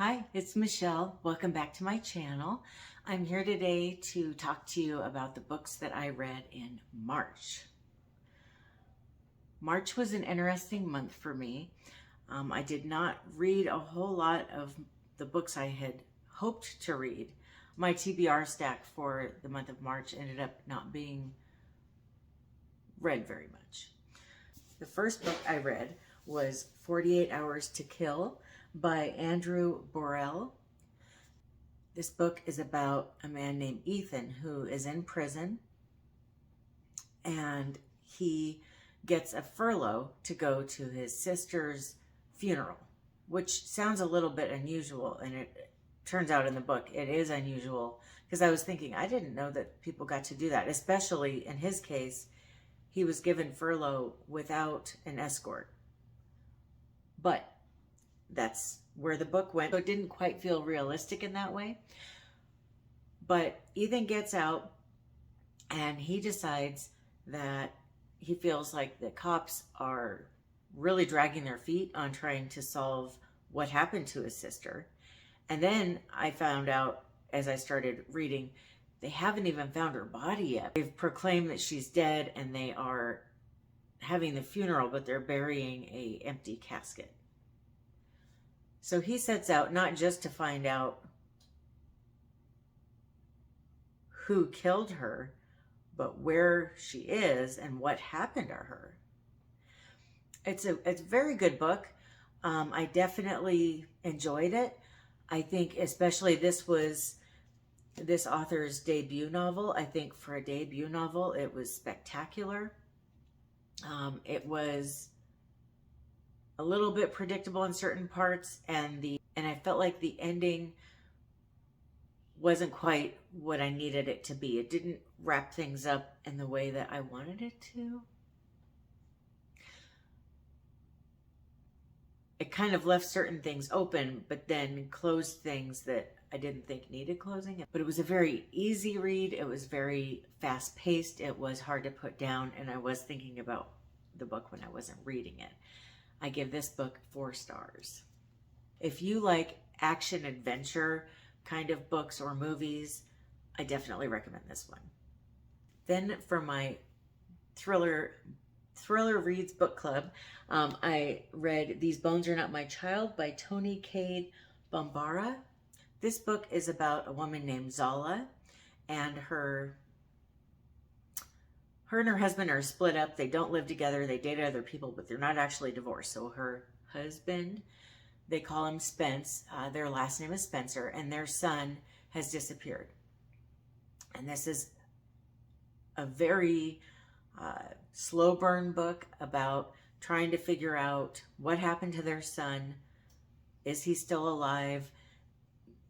Hi, it's Michelle. Welcome back to my channel. I'm here today to talk to you about the books that I read in March. March was an interesting month for me. I did not read a whole lot of the books I had hoped to read. My TBR stack for the month of March ended up not being read very much. The first book I read was 48 Hours to Kill by N Bourelle. This book is about a man named Ethan who is in prison, and he gets a furlough to go to his sister's funeral, which sounds a little bit unusual, and it turns out in the book it is unusual, because I was thinking, I didn't know that people got to do that, especially in his case. He was given furlough without an escort. But that's where the book went. So it didn't quite feel realistic in that way. But Ethan gets out and he decides that he feels like the cops are really dragging their feet on trying to solve what happened to his sister. And then I found out, as I started reading, they haven't even found her body yet. They've proclaimed that she's dead and they are having the funeral, but they're burying an empty casket. So he sets out not just to find out who killed her, but where she is and what happened to her. It's a very good book. I definitely enjoyed it. I think especially this was this author's debut novel. I think for a debut novel, it was spectacular. It was a little bit predictable in certain parts, and I felt like the ending wasn't quite what I needed it to be. It didn't wrap things up in the way that I wanted it to. It kind of left certain things open, but then closed things that I didn't think needed closing. But it was a very easy read. It was very fast paced. It was hard to put down, and I was thinking about the book when I wasn't reading it. I give this book 4 stars. If you like action adventure kind of books or movies, I definitely recommend this one. Then for my thriller reads book club, I read These Bones Are Not My Child by Toni, Cade, Bambara. This book is about a woman named Zala, and her and her husband are split up. They don't live together. They date other people, but they're not actually divorced. So her husband, they call him Spence. Their last name is Spencer, and their son has disappeared. And this is a very slow burn book about trying to figure out what happened to their son. Is he still alive?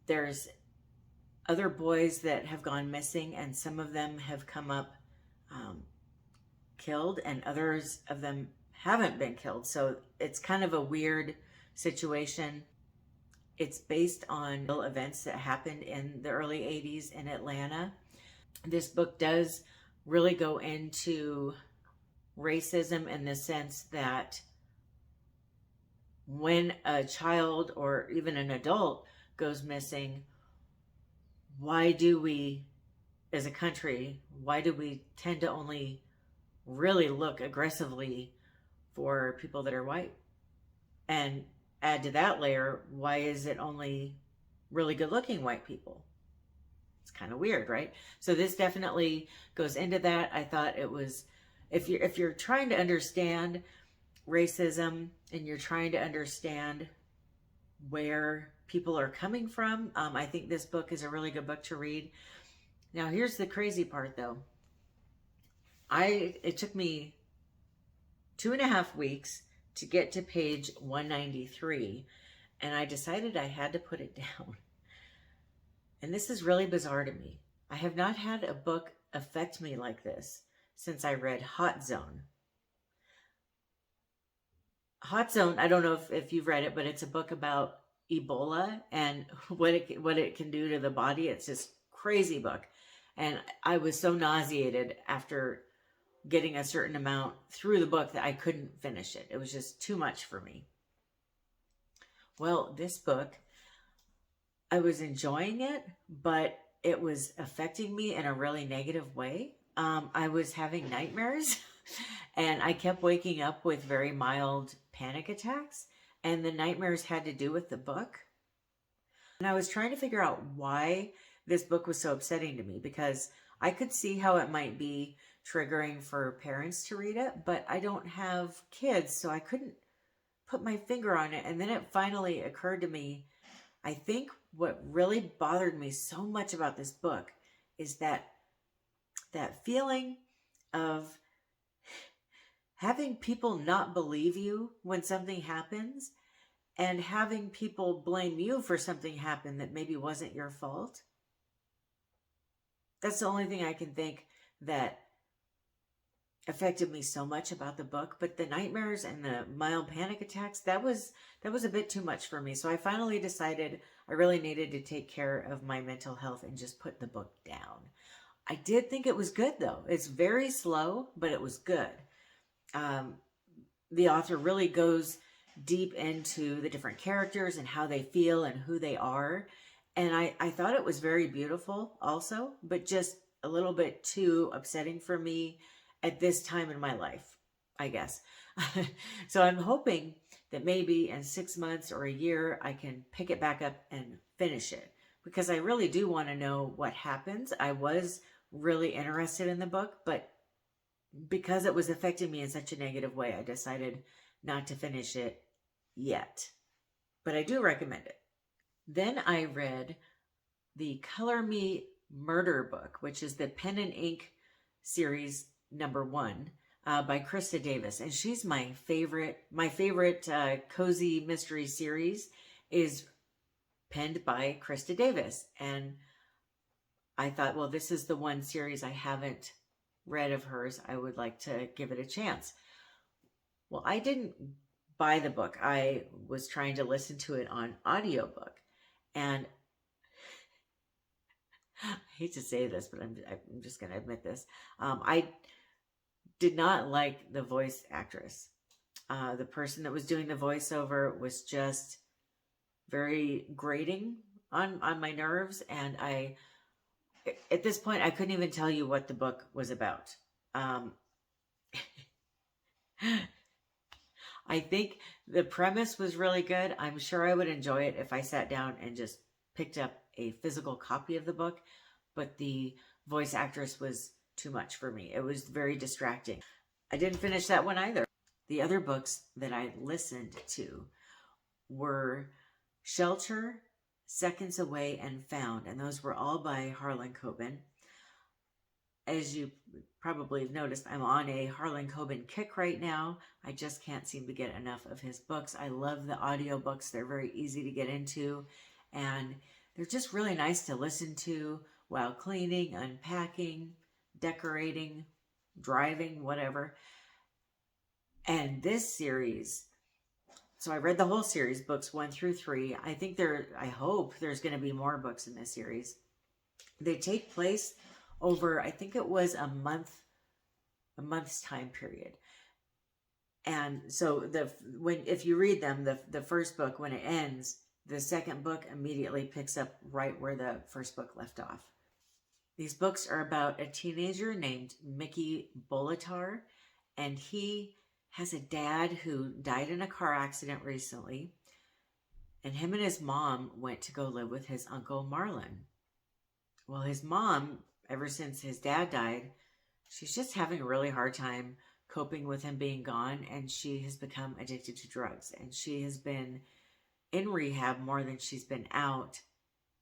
There's other boys that have gone missing, and some of them have come up killed, and others of them haven't been killed. So it's kind of a weird situation. It's based on real events that happened in the early 80s in Atlanta. This book does really go into racism in the sense that when a child or even an adult goes missing, why do we, as a country, why do we tend to only really look aggressively for people that are white? And add to that layer, why is it only really good looking white people? It's kind of weird, right? So this definitely goes into that. I thought it was, if you're trying to understand racism and you're trying to understand where people are coming from, I think this book is a really good book to read. Now, here's the crazy part, though. It took me 2.5 weeks to get to page 193, and I decided I had to put it down. And this is really bizarre to me. I have not had a book affect me like this since I read Hot Zone. Hot Zone, I don't know if you've read it, but it's a book about Ebola and what it can do to the body. It's this crazy book. And I was so nauseated after getting a certain amount through the book that I couldn't finish it. It was just too much for me. Well, this book I was enjoying it, but it was affecting me in a really negative way. I was having nightmares and I kept waking up with very mild panic attacks, and the nightmares had to do with the book. And I was trying to figure out why this book was so upsetting to me, because I could see how it might be triggering for parents to read it, but I don't have kids, so I couldn't put my finger on it. And then it finally occurred to me, I think what really bothered me so much about this book is that feeling of having people not believe you when something happens, and having people blame you for something happen that maybe wasn't your fault. That's the only thing I can think that affected me so much about the book. But the nightmares and the mild panic attacks, that was a bit too much for me. So I finally decided I really needed to take care of my mental health and just put the book down. I did think it was good though. It's very slow, but it was good. The author really goes deep into the different characters and how they feel and who they are. And I thought it was very beautiful also, but just a little bit too upsetting for me at this time in my life, I guess. So I'm hoping that maybe in 6 months or a year, I can pick it back up and finish it, because I really do want to know what happens. I was really interested in the book, but because it was affecting me in such a negative way, I decided not to finish it yet. But I do recommend it. Then I read the Color Me Murder book, which is the Pen and Ink series #1 by Krista Davis. And she's my favorite. My favorite cozy mystery series is penned by Krista Davis. And I thought, well, this is the one series I haven't read of hers. I would like to give it a chance. Well, I didn't buy the book. I was trying to listen to it on audiobook. And I hate to say this, but I'm just going to admit this. I did not like the voice actress. The person that was doing the voiceover was just very grating on my nerves. And at this point, I couldn't even tell you what the book was about. I think the premise was really good. I'm sure I would enjoy it if I sat down and just picked up a physical copy of the book, but the voice actress was too much for me. It was very distracting. I didn't finish that one either. The other books that I listened to were Shelter, Seconds Away, and Found, and those were all by Harlan Coben. As you probably have noticed, I'm on a Harlan Coben kick right now. I just can't seem to get enough of his books. I love the audiobooks. They're very easy to get into, and they're just really nice to listen to while cleaning, unpacking, decorating, driving, whatever. And this series, so I read the whole series, books 1 through 3. I hope there's going to be more books in this series. They take place over, I think it was a month's time period. And so if you read them, the first book, when it ends, the second book immediately picks up right where the first book left off. These books are about a teenager named Mickey Bolitar, and he has a dad who died in a car accident recently, and him and his mom went to go live with his uncle Marlon. Well, his mom, ever since his dad died, she's just having a really hard time coping with him being gone, and she has become addicted to drugs, and she has been in rehab more than she's been out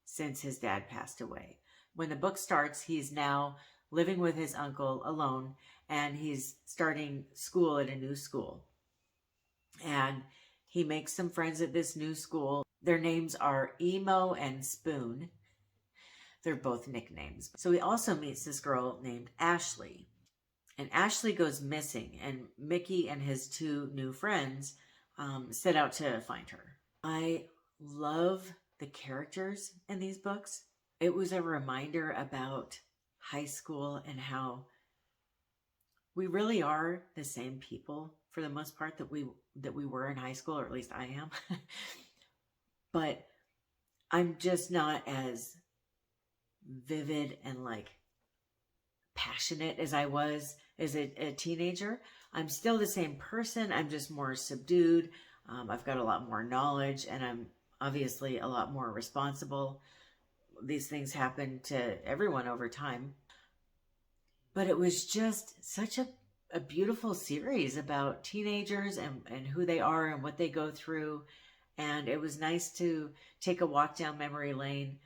since his dad passed away. When the book starts, he's now living with his uncle alone, and he's starting school at a new school. And he makes some friends at this new school. Their names are Emo and Spoon. They're both nicknames. So he also meets this girl named Ashley. And Ashley goes missing, and Mickey and his 2 new friends set out to find her. I love the characters in these books. It was a reminder about high school and how we really are the same people for the most part that we were in high school, or at least I am. But I'm just not as vivid and like passionate as I was as a teenager. I'm still the same person. I'm just more subdued. I've got a lot more knowledge, and I'm obviously a lot more responsible. These things happen to everyone over time. But it was just such a beautiful series about teenagers and who they are and what they go through. And it was nice to take a walk down memory lane.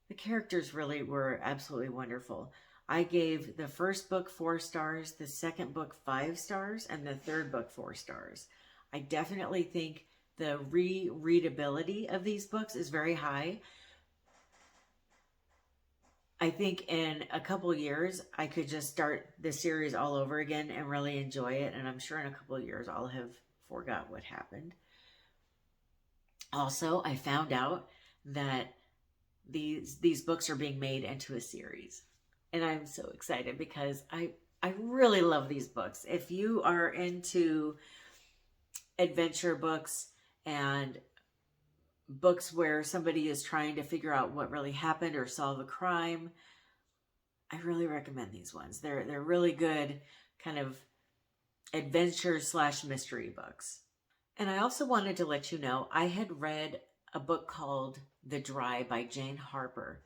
The characters really were absolutely wonderful. I gave the first book 4 stars, the second book 5 stars, and the third book 4 stars. I definitely think the rereadability of these books is very high. I think in a couple years, I could just start the series all over again and really enjoy it. And I'm sure in a couple of years, I'll have forgot what happened. Also, I found out that these books are being made into a series. And I'm so excited because I really love these books. If you are into adventure books and books where somebody is trying to figure out what really happened or solve a crime, I really recommend these ones. They're really good kind of adventure / mystery books. And I also wanted to let you know, I had read a book called The Dry by Jane Harper,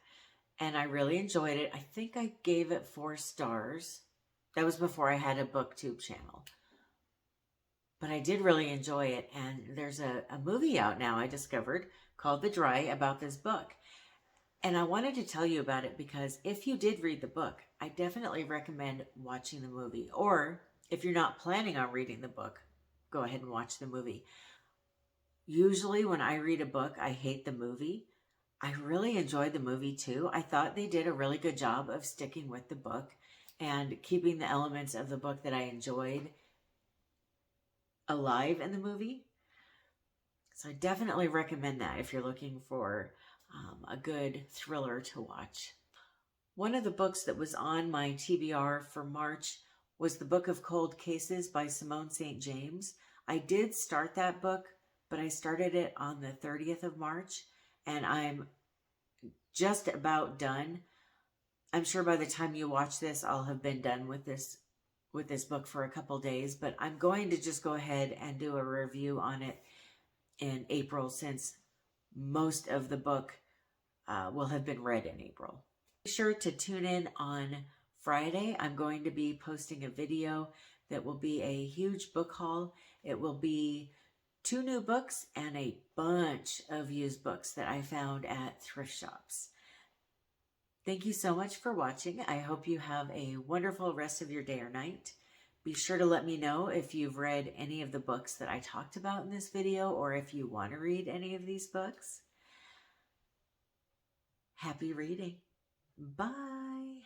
and I really enjoyed it. I think I gave it 4 stars. That was before I had a BookTube channel. But I did really enjoy it, and there's a movie out now I discovered called The Dry about this book. And I wanted to tell you about it because if you did read the book, I definitely recommend watching the movie. Or if you're not planning on reading the book, go ahead and watch the movie. Usually when I read a book, I hate the movie. I really enjoyed the movie too. I thought they did a really good job of sticking with the book and keeping the elements of the book that I enjoyed alive in the movie. So I definitely recommend that if you're looking for a good thriller to watch. One of the books that was on my TBR for March was the Book of Cold Cases by Simone St. James. I did start that book, but I started it on the 30th of March, and I'm just about done. I'm sure by the time you watch this, I'll have been done with this book for a couple days, but I'm going to just go ahead and do a review on it in April, since most of the book will have been read in April. Be sure to tune in on Friday. I'm going to be posting a video that will be a huge book haul. It will be 2 new books and a bunch of used books that I found at thrift shops. Thank you so much for watching. I hope you have a wonderful rest of your day or night. Be sure to let me know if you've read any of the books that I talked about in this video, or if you want to read any of these books. Happy reading. Bye.